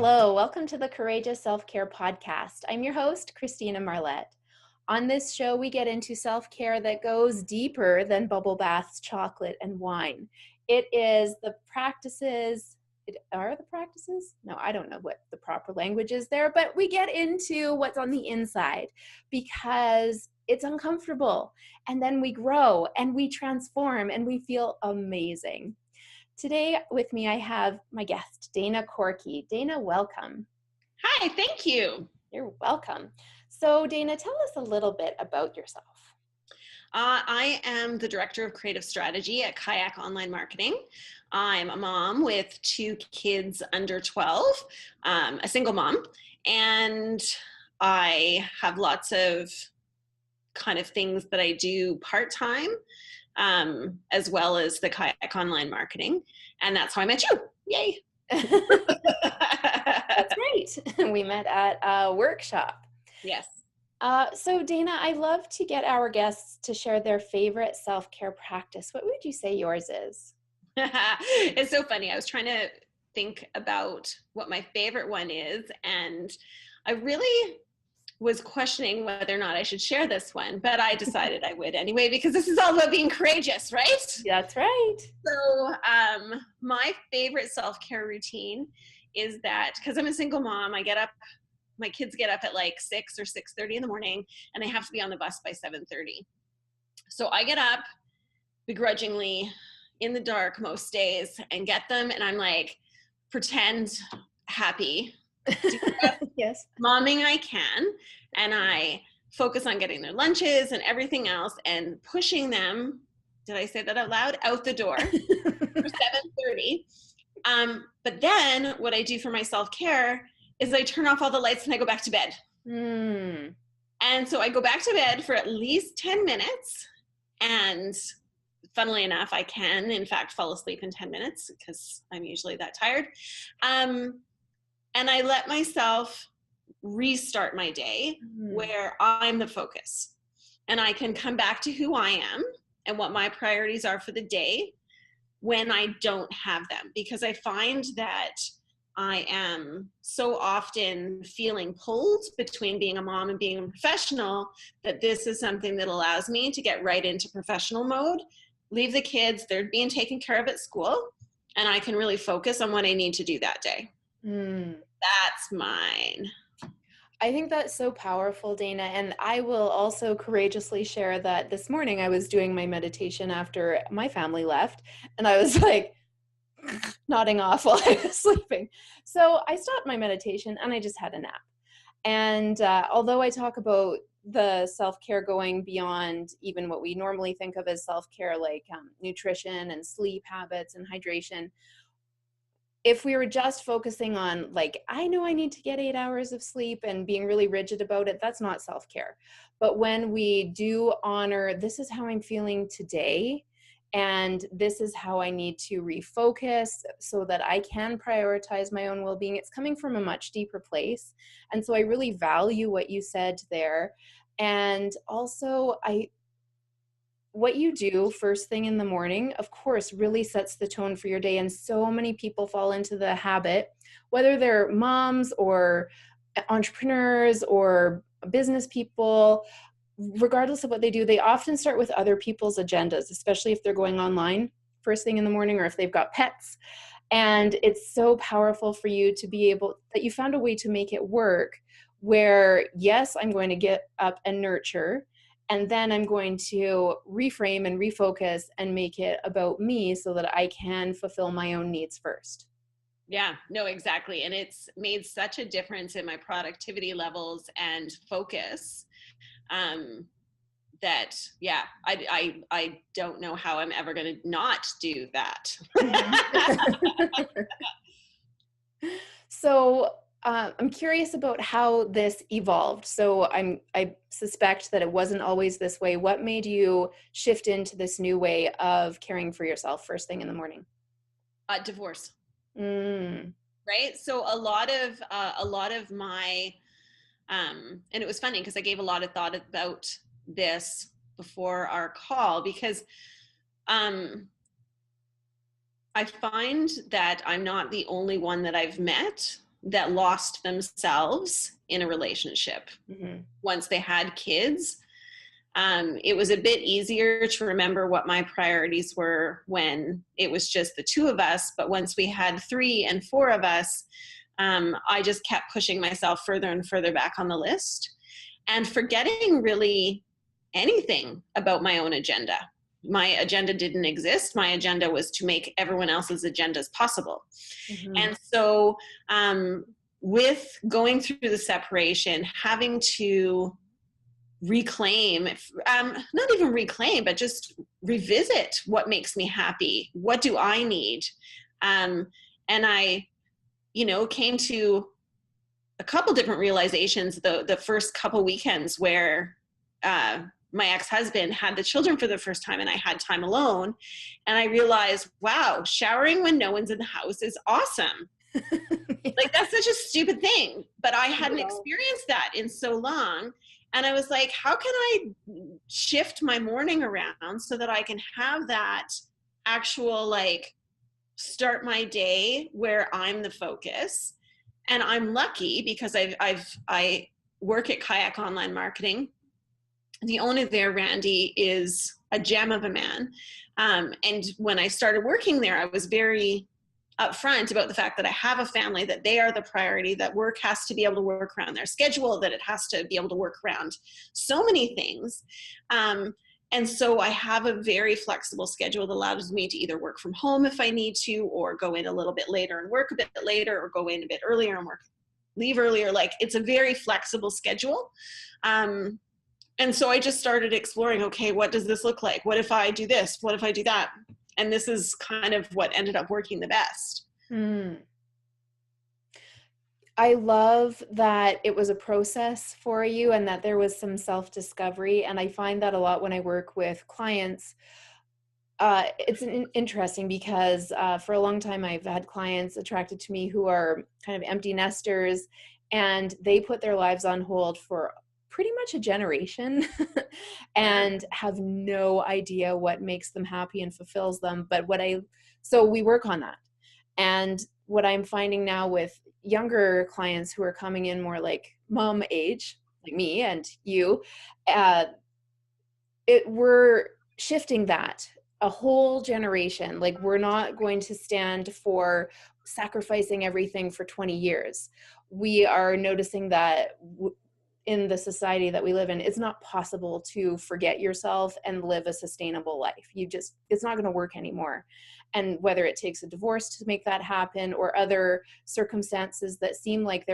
Hello, welcome to the Courageous Self-Care Podcast. I'm your host, Christina Marlette. On this show, we get into self-care that goes deeper than bubble baths, chocolate, and wine. It is the practices. Are the practices? No, I don't know what the proper language is there, but we get into what's on the inside because it's uncomfortable. And then we grow and we transform and we feel amazing. Today with me, I have my guest, Dana Corkey. Dana, welcome. Hi, thank you. You're welcome. So Dana, tell us a little bit about yourself. I am the Director of Creative Strategy at Kayak Online Marketing. I'm a mom with 2 kids under 12, a single mom, and I have lots of kind of things that I do part-time, as well as the Kayak Online Marketing, and that's how I met you. Yay! That's great. We met at a workshop. Yes. So Dana, I love to get our guests to share their favorite self-care practice. What would you say yours is? It's so funny. I was trying to think about what my favorite one is, and I really was questioning whether or not I should share this one, but I decided I would anyway, because this is all about being courageous, right? That's right. So my favorite self-care routine is that, because I'm a single mom, I get up, my kids get up at like 6 or 6:30 in the morning, and they have to be on the bus by 7:30. So I get up begrudgingly in the dark most days and get them, and I'm like, pretend happy, Yes. momming I can, and I focus on getting their lunches and everything else and pushing them, did I say that out loud, out the door for 7:30. But then what I do for my self-care is I turn off all the lights and I go back to bed. And so I go back to bed for at least 10 minutes, and funnily enough, I can in fact fall asleep in 10 minutes because I'm usually that tired. And I let myself restart my day where I'm the focus, and I can come back to who I am and what my priorities are for the day when I don't have them, because I find that I am so often feeling pulled between being a mom and being a professional that this is something that allows me to get right into professional mode, leave the kids, they're being taken care of at school, and I can really focus on what I need to do that day. That's mine. I think that's so powerful, Dana. And I will also courageously share that this morning I was doing my meditation after my family left, and I was like nodding off while I was sleeping. So I stopped my meditation and I just had a nap. And although I talk about the self-care going beyond even what we normally think of as self-care, like nutrition and sleep habits and hydration, if we were just focusing on, like, I know I need to get 8 hours of sleep and being really rigid about it, that's not self-care. But when we do honor, this is how I'm feeling today, and this is how I need to refocus so that I can prioritize my own well-being, it's coming from a much deeper place. And so I really value what you said there. And also, what you do first thing in the morning, of course, really sets the tone for your day. And so many people fall into the habit, whether they're moms or entrepreneurs or business people, regardless of what they do, they often start with other people's agendas, especially if they're going online first thing in the morning or if they've got pets. And it's so powerful for you to be able, that you found a way to make it work where, yes, I'm going to get up and nurture, and then I'm going to reframe and refocus and make it about me so that I can fulfill my own needs first. Yeah, no, exactly. And it's made such a difference in my productivity levels and focus that, yeah, I don't know how I'm ever going to not do that. So I'm curious about how this evolved. So I suspect that it wasn't always this way. What made you shift into this new way of caring for yourself first thing in the morning? Divorce. Right. So a lot of my, and it was funny because I gave a lot of thought about this before our call, because I find that I'm not the only one that I've met that lost themselves in a relationship. Mm-hmm. Once they had kids, it was a bit easier to remember what my priorities were when it was just the two of us. But once we had 3 and 4 of us, I just kept pushing myself further and further back on the list and forgetting really anything about my own agenda. My agenda didn't exist. My agenda was to make everyone else's agendas possible. Mm-hmm. And so with going through the separation, having to reclaim, not even reclaim, but just revisit what makes me happy. What do I need? And I, came to a couple different realizations the first couple weekends where my ex-husband had the children for the first time and I had time alone. And I realized, wow, showering when no one's in the house is awesome. Like, that's such a stupid thing, but I hadn't experienced that in so long. And I was like, how can I shift my morning around so that I can have that actual, like, start my day where I'm the focus? And I'm lucky because I work at Kayak Online Marketing. The owner there, Randy, is a gem of a man. And when I started working there, I was very upfront about the fact that I have a family, that they are the priority, that work has to be able to work around their schedule, that it has to be able to work around so many things. And so I have a very flexible schedule that allows me to either work from home if I need to, or go in a little bit later and work a bit later, or go in a bit earlier and leave earlier. Like, it's a very flexible schedule. And so I just started exploring, okay, what does this look like? What if I do this? What if I do that? And this is kind of what ended up working the best. I love that it was a process for you and that there was some self-discovery. And I find that a lot when I work with clients. It's interesting because for a long time I've had clients attracted to me who are kind of empty nesters, and they put their lives on hold for pretty much a generation and have no idea what makes them happy and fulfills them. But so we work on that. And what I'm finding now with younger clients who are coming in more like mom age, like me and you, we're shifting that a whole generation. Like, we're not going to stand for sacrificing everything for 20 years. We are noticing that in the society that we live in, it's not possible to forget yourself and live a sustainable life. It's not going to work anymore. And whether it takes a divorce to make that happen or other circumstances that seem like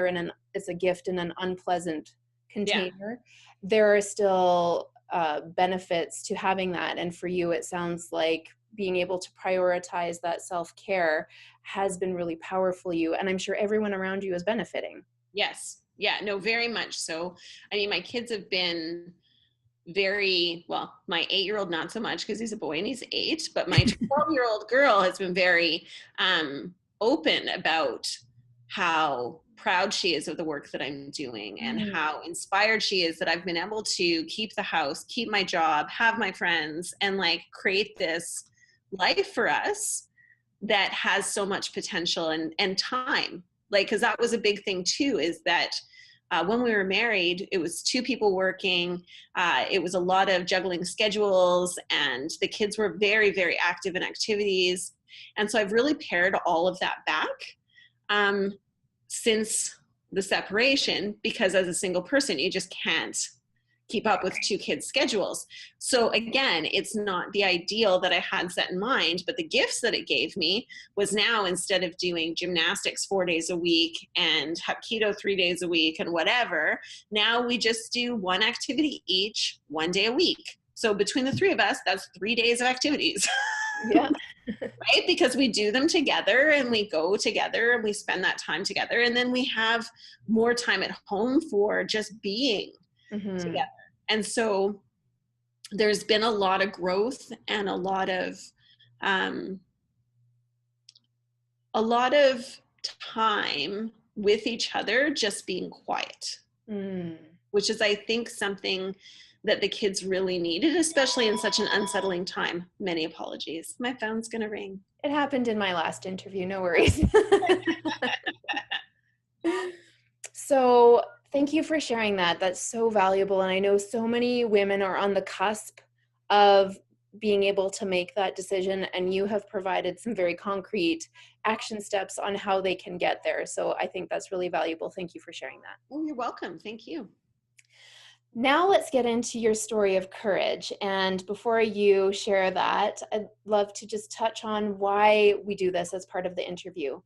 it's a gift in an unpleasant container, there are still benefits to having that. And for you, it sounds like being able to prioritize that self-care has been really powerful for you. And I'm sure everyone around you is benefiting. Yes. Yeah, no, very much so. I mean, my kids have been well, my 8-year-old, not so much because he's a boy and he's 8, but my 12-year-old girl has been very open about how proud she is of the work that I'm doing and how inspired she is that I've been able to keep the house, keep my job, have my friends, and like create this life for us that has so much potential and time. Like, because that was a big thing too, is that when we were married, it was 2 people working. It was a lot of juggling schedules, and the kids were very, very active in activities. And so I've really pared all of that back since the separation, because as a single person, you just can't keep up with 2 kids' schedules. So again, it's not the ideal that I had set in mind, but the gifts that it gave me was now, instead of doing gymnastics 4 days a week and Hapkido 3 days a week and whatever, now we just do 1 activity each, 1 day a week. So between the 3 of us, that's 3 days of activities. Yeah. Right? Because we do them together and we go together and we spend that time together. And then we have more time at home for just being together. And so there's been a lot of growth and a lot of time with each other just being quiet, which is, I think, something that the kids really needed, especially in such an unsettling time. Many apologies. My phone's gonna ring. It happened in my last interview, no worries. So thank you for sharing that. That's so valuable. And I know so many women are on the cusp of being able to make that decision, and you have provided some very concrete action steps on how they can get there. So I think that's really valuable. Thank you for sharing that. Oh, you're welcome. Thank you. Now let's get into your story of courage. And before you share that, I'd love to just touch on why we do this as part of the interview.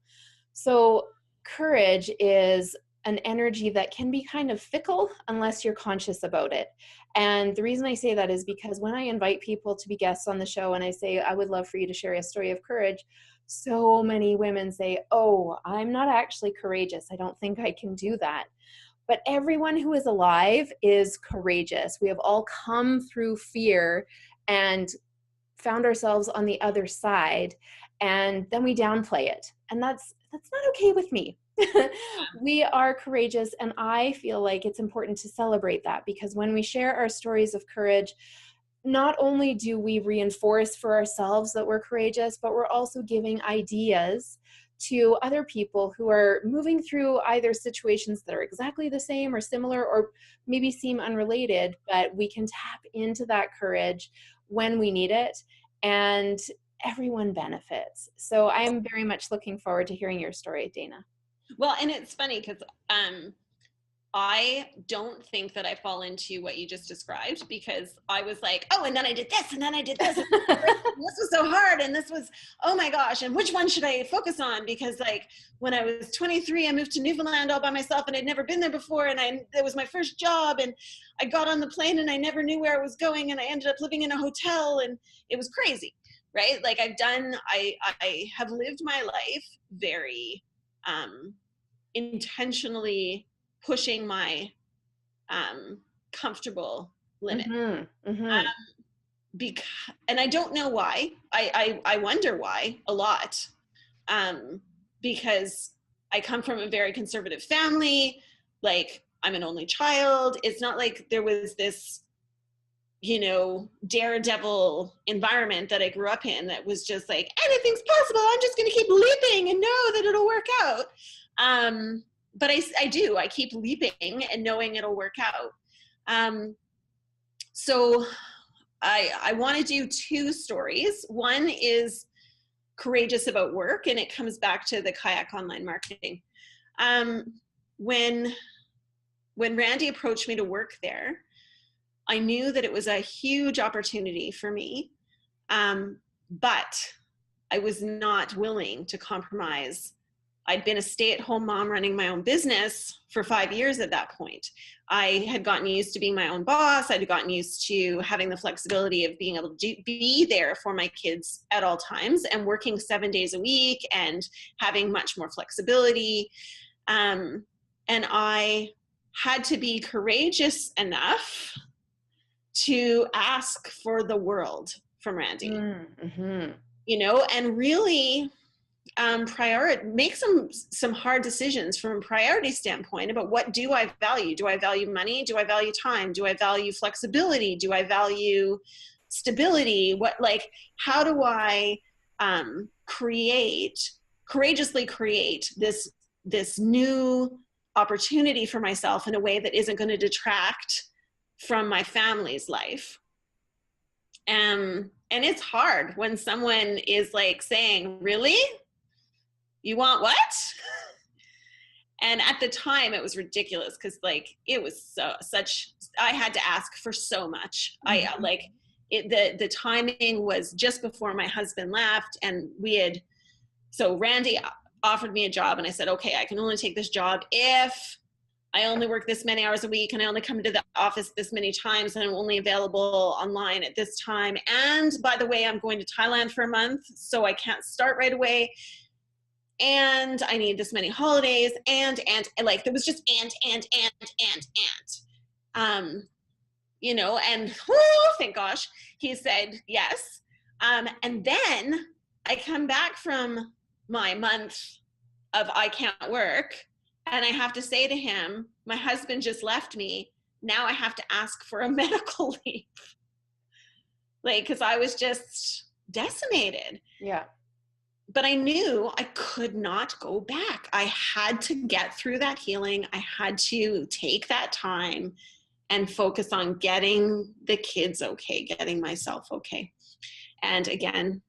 So courage is an energy that can be kind of fickle unless you're conscious about it. And the reason I say that is because when I invite people to be guests on the show and I say, I would love for you to share a story of courage, so many women say, oh, I'm not actually courageous. I don't think I can do that. But everyone who is alive is courageous. We have all come through fear and found ourselves on the other side, and then we downplay it. And that's not okay with me. We are courageous, and I feel like it's important to celebrate that, because when we share our stories of courage, not only do we reinforce for ourselves that we're courageous, but we're also giving ideas to other people who are moving through either situations that are exactly the same or similar or maybe seem unrelated, but we can tap into that courage when we need it, and everyone benefits. So I am very much looking forward to hearing your story, Dana. Well, and it's funny because I don't think that I fall into what you just described, because I was like, oh, and then I did this, and then I did this. And this was so hard, and this was, oh my gosh, and which one should I focus on? Because like when I was 23, I moved to Newfoundland all by myself, and I'd never been there before, and it was my first job, and I got on the plane, and I never knew where I was going, and I ended up living in a hotel, and it was crazy, right? Like I have lived my life very intentionally pushing my comfortable limit. Mm-hmm, mm-hmm. Because, and I don't know why. I wonder why a lot. Because I come from a very conservative family. Like, I'm an only child. It's not like there was this, daredevil environment that I grew up in that was just like, anything's possible. I'm just going to keep leaping and know that it'll work out. But I keep leaping and knowing it'll work out. So I want to do two stories. One is courageous about work, and it comes back to the kayak online marketing. When Randy approached me to work there, I knew that it was a huge opportunity for me, but I was not willing to compromise. I'd been a stay-at-home mom running my own business for 5 years at that point. I had gotten used to being my own boss. I'd gotten used to having the flexibility of being able to be there for my kids at all times and working 7 days a week and having much more flexibility. And I had to be courageous enough to ask for the world from Randy, Mm-hmm. And really make some hard decisions from a priority standpoint about what do I value? Do I value money? Do I value time? Do I value flexibility? Do I value stability? How do I courageously create this new opportunity for myself in a way that isn't going to detract from my family's life? And it's hard when someone is like saying, really? You want what? And at the time it was ridiculous, because it was I had to ask for so much. Mm-hmm. The timing was just before my husband left, and so Randy offered me a job, and I said, okay, I can only take this job if I only work this many hours a week, and I only come to the office this many times, and I'm only available online at this time. And by the way, I'm going to Thailand for a month, so I can't start right away. And I need this many holidays, and there was just and. And thank gosh, he said yes. And then I come back from my month of I can't work, and I have to say to him, my husband just left me. Now I have to ask for a medical leave. Because I was just decimated. Yeah. but I knew I could not go back. I had to get through that healing. I had to take that time and focus on getting the kids okay, getting myself okay. And again,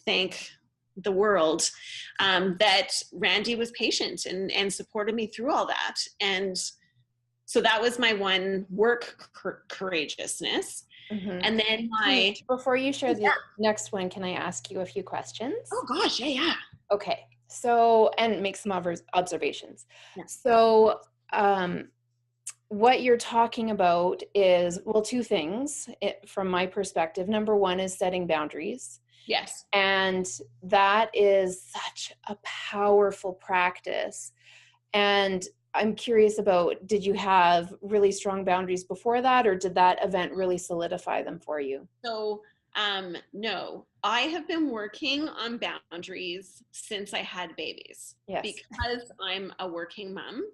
thank the world that Randy was patient and supported me through all that. And so that was my one work courageousness. Mm-hmm. And then my... Before you share the next one, can I ask you a few questions? Oh gosh, yeah. Okay. So, and make some observations. Yeah. So, what you're talking about is, well, two things from my perspective. Number one is setting boundaries. Yes. And that is such a powerful practice. And I'm curious about, did you have really strong boundaries before that, or did that event really solidify them for you? So, no, I have been working on boundaries since I had babies. Yes. Because I'm a working mom,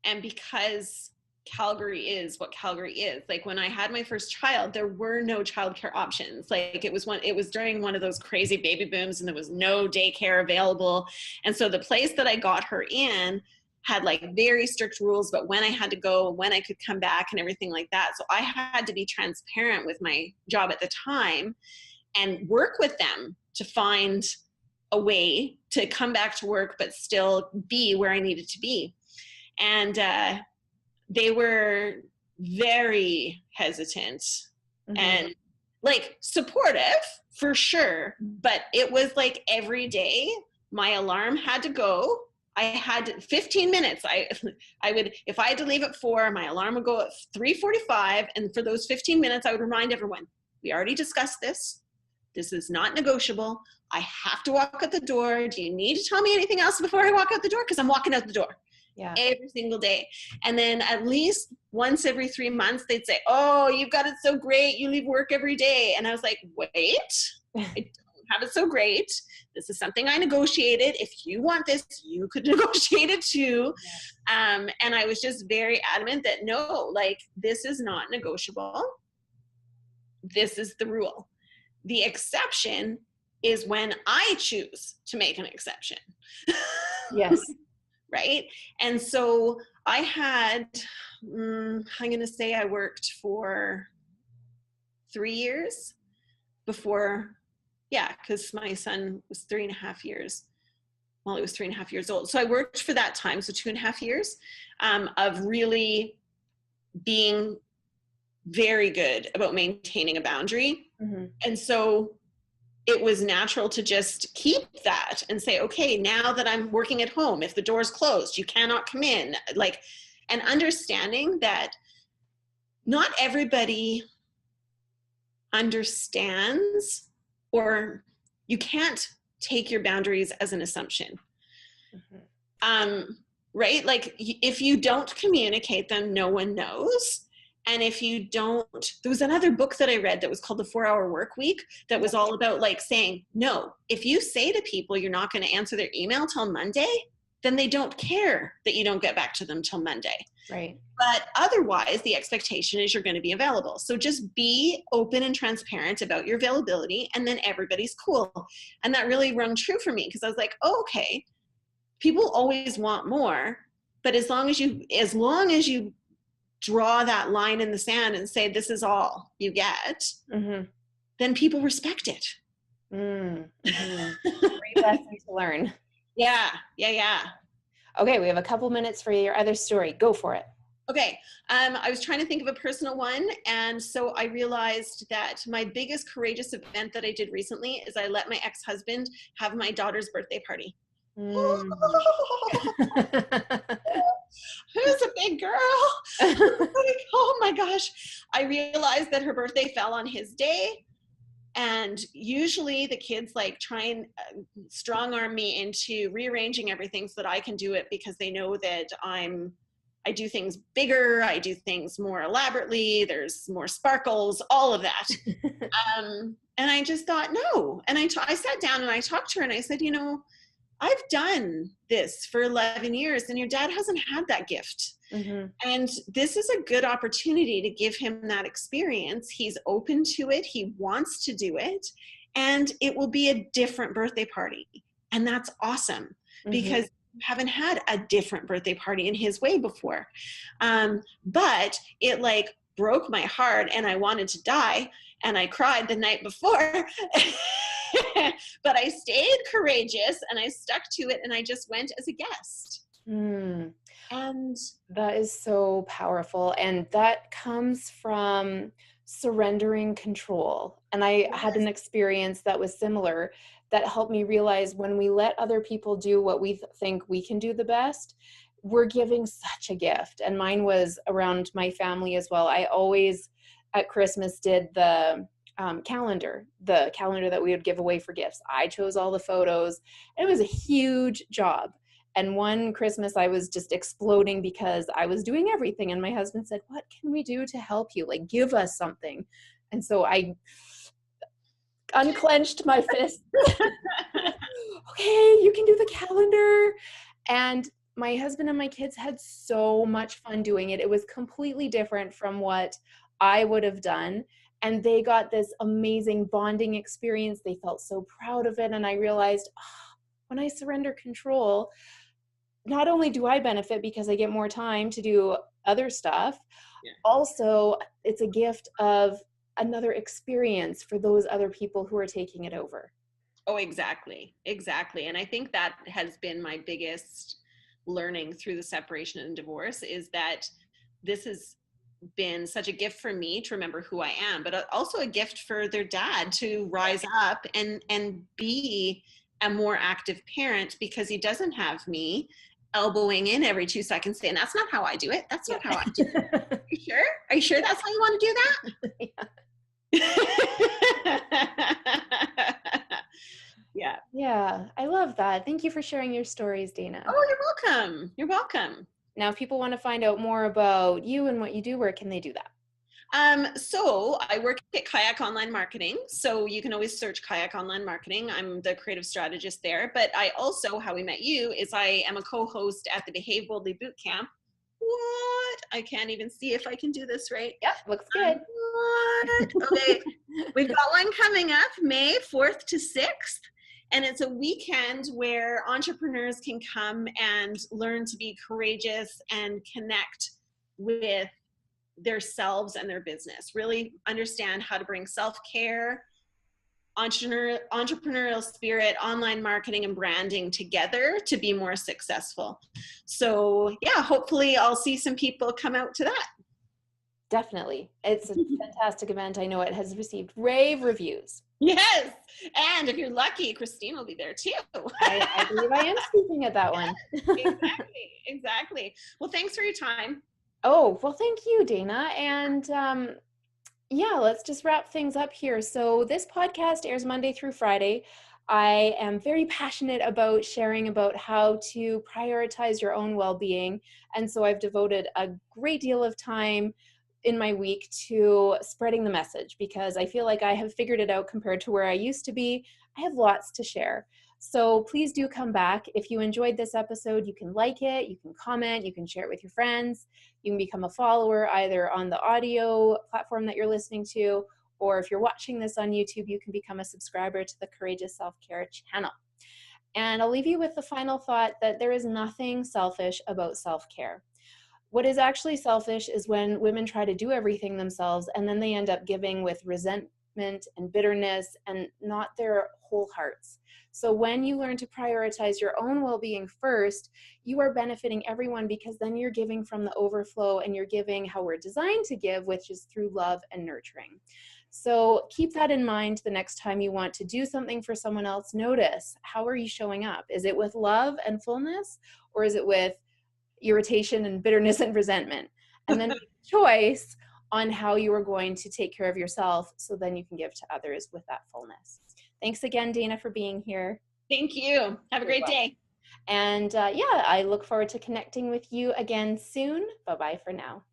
and because Calgary is what Calgary is. Like when I had my first child, there were no childcare options. Like it was during one of those crazy baby booms and there was no daycare available. And so the place that I got her in had like very strict rules about when I had to go, when I could come back and everything like that. So I had to be transparent with my job at the time and work with them to find a way to come back to work, but still be where I needed to be. And they were very hesitant and like supportive for sure. But it was like every day my alarm had to go. I had 15 minutes. I would, if I had to leave at 4, my alarm would go at 3:45. And for those 15 minutes, I would remind everyone, we already discussed this. This is not negotiable. I have to walk out the door. Do you need to tell me anything else before I walk out the door? Because I'm walking out the door. Yeah. Every single day. And then at least once every 3 months, they'd say, oh, you've got it so great. You leave work every day. And I was like, wait, I don't have it so great. This is something I negotiated. If you want this, you could negotiate it too. Yeah. And I was just very adamant that no, like this is not negotiable. This is the rule. The exception is when I choose to make an exception. Yes. Right. And so I had, I'm going to say I worked for 3 years before, because my son was 3.5 years. Well, he was 3.5 years old. So I worked for that time. So 2.5 years of really being very good about maintaining a boundary. Mm-hmm. And so it was natural to just keep that and say, okay, now that I'm working at home, if the door's closed, you cannot come in. Like, and understanding that not everybody understands, or you can't take your boundaries as an assumption. Mm-hmm. Right? Like if you don't communicate them, no one knows. And if you don't, there was another book that I read that was called The 4-Hour Work Week that was all about like saying, no, if you say to people you're not going to answer their email till Monday, then they don't care that you don't get back to them till Monday. Right. But otherwise, the expectation is you're going to be available. So just be open and transparent about your availability, and then everybody's cool. And that really rung true for me because I was like, oh, okay, people always want more, but as long as you draw that line in the sand and say, this is all you get, mm-hmm. then people respect it. Mm-hmm. Great lesson to learn. Yeah. Okay, we have a couple minutes for your other story. Go for it. Okay, I was trying to think of a personal one, and so I realized that my biggest courageous event that I did recently is I let my ex-husband have my daughter's birthday party. Mm. Who's a big girl? Oh my gosh. I realized that her birthday fell on his day. And usually the kids like try and strong arm me into rearranging everything so that I can do it because they know that I do things bigger. I do things more elaborately. There's more sparkles, all of that. And I just thought, no. And I sat down and I talked to her and I said, I've done this for 11 years and your dad hasn't had that gift. Mm-hmm. And this is a good opportunity to give him that experience. He's open to it. He wants to do it. and it will be a different birthday party. And that's awesome because you haven't had a different birthday party in his way before. But it like broke my heart and I wanted to die and I cried the night before. But I stayed courageous and I stuck to it and I just went as a guest. And that is so powerful. And that comes from surrendering control. And I had an experience that was similar that helped me realize when we let other people do what we think we can do the best, we're giving such a gift. And mine was around my family as well. I always at Christmas did the calendar that we would give away for gifts. I chose all the photos. It was a huge job. And one Christmas I was just exploding because I was doing everything. And my husband said, "What can we do to help you? Like, give us something." And so I unclenched my fist. Okay, you can do the calendar. And my husband and my kids had so much fun doing it. It was completely different from what I would have done. And they got this amazing bonding experience. They felt so proud of it. And I realized, when I surrender control, not only do I benefit because I get more time to do other stuff, also it's a gift of another experience for those other people who are taking it over. Oh, exactly. And I think that has been my biggest learning through the separation and divorce, is that this has been such a gift for me to remember who I am, but also a gift for their dad to rise up and be a more active parent, because he doesn't have me elbowing in every 2 seconds saying, "That's not how I do it. That's not how I do it." Are you sure? Are you sure that's how you want to do that? Yeah, I love that. Thank you for sharing your stories, Dana. Oh, you're welcome. You're welcome. Now, if people want to find out more about you and what you do, where can they do that? So I work at Kayak Online Marketing. So you can always search Kayak Online Marketing. I'm the creative strategist there. But I also, how we met you, is I am a co-host at the Behave Boldly Bootcamp. What? I can't even see if I can do this right. Yep, looks good. What? Okay. We've got one coming up May 4th to 6th. And it's a weekend where entrepreneurs can come and learn to be courageous and connect with themselves and their business. Really understand how to bring self-care, entrepreneurial spirit, online marketing, and branding together to be more successful. So yeah, hopefully I'll see some people come out to that. Definitely. It's a fantastic event. I know it has received rave reviews. Yes. And if you're lucky, Christine will be there too. I believe I am speaking at that one. Exactly. Well, thanks for your time. Oh, well, thank you, Dana. And yeah, let's just wrap things up here. So this podcast airs Monday through Friday. I am very passionate about sharing about how to prioritize your own well-being. And so I've devoted a great deal of time in my week to spreading the message, because I feel like I have figured it out compared to where I used to be. I have lots to share. So please do come back. If you enjoyed this episode, you can like it, you can comment, you can share it with your friends. You can become a follower either on the audio platform that you're listening to, or if you're watching this on YouTube, you can become a subscriber to the Courageous Self-Care channel. And I'll leave you with the final thought that there is nothing selfish about self-care. What is actually selfish is when women try to do everything themselves and then they end up giving with resentment and bitterness and not their whole hearts. So when you learn to prioritize your own well-being first, you are benefiting everyone, because then you're giving from the overflow and you're giving how we're designed to give, which is through love and nurturing. So keep that in mind the next time you want to do something for someone else. Notice, how are you showing up? Is it with love and fullness, or is it with irritation and bitterness and resentment? And then make a choice on how you are going to take care of yourself, so then you can give to others with that fullness. Thanks again, Dana, for being here. Thank you. Have a great day. And yeah, I look forward to connecting with you again soon. Bye-bye for now.